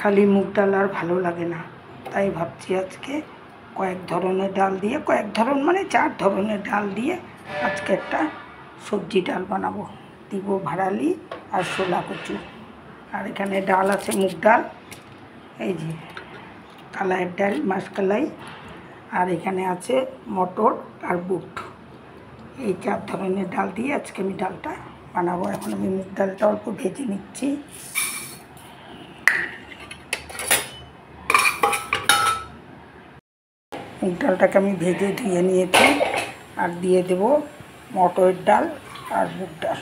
খালি মুগ ডাল আর ভালো লাগে না, তাই ভাবছি আজকে কয়েক ধরনের ডাল দিয়ে, কয়েক ধরন মানে 4 ধরনের ডাল দিয়ে আজকে একটা সবজি ডাল বানাবো। দিব ভাড়ালি আর শোলা কচু। আর এখানে ডাল আছে মুগ ডাল, এই যে কালাইয়ের ডাল মাসকলাই, আর এখানে আছে মটর আর বুট। এই 4 ধরনের ডাল দিয়ে আজকে আমি ডালটা বানাবো। এখন আমি মুগ ডালটা অল্প ভেজে নিচ্ছি। মুগ ডালটাকে আমি ভেজে ধুয়ে নিয়েছি, আর দিয়ে দেব মটরের ডাল আর মুগ ডাল,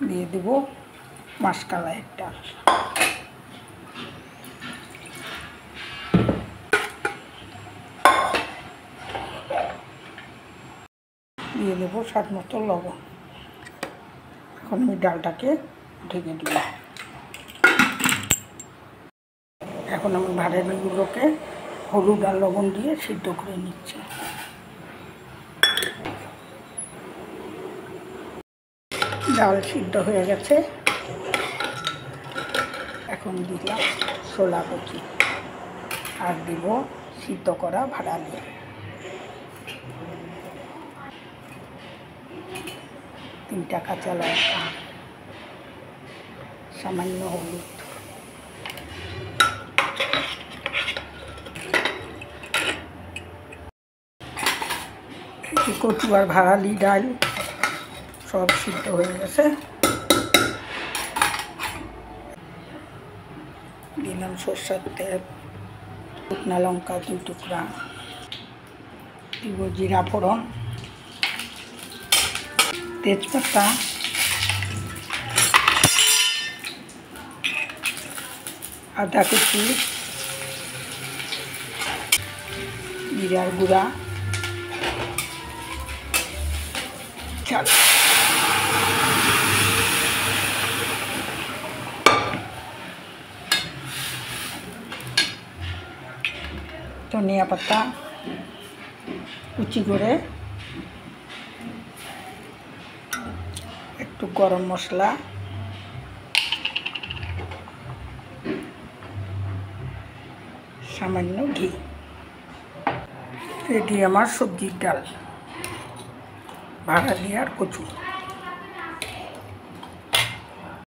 দিয়ে দেব মাসকলাইয়ের ডাল, দিয়ে দেবো স্বাদ মতো লবণ। এখন আমি ডালটাকে ঢেকে দেব। এখন আমি ভাড়ালিগুলোকে হলুদ আর লবণ দিয়ে সিদ্ধ করে নিচ্ছি। ডাল সিদ্ধ হয়ে গেছে, এখন দিলাম শোলা কচু আর দিব সিদ্ধ করা ভাড়ালি। তিনটা কাঁচা লঙ্কা, সামান্য হলুদ, কচু আর ভাড়ালি ডাল সব সিদ্ধ হয়ে গেছে। দিলাম সরষের তেল, শুকনো লঙ্কা 2 টুকরা, দিব জিরা ফোড়ন, তেজপাতা, আদা কুচি, জিরার গুঁড়া, চাল, ধনিয়া পাতা কুচি করে, একটু গরম মশলা, সামান্য ঘি। রেডি আমার সবজির ডাল, ভাড়ালি আর কচু।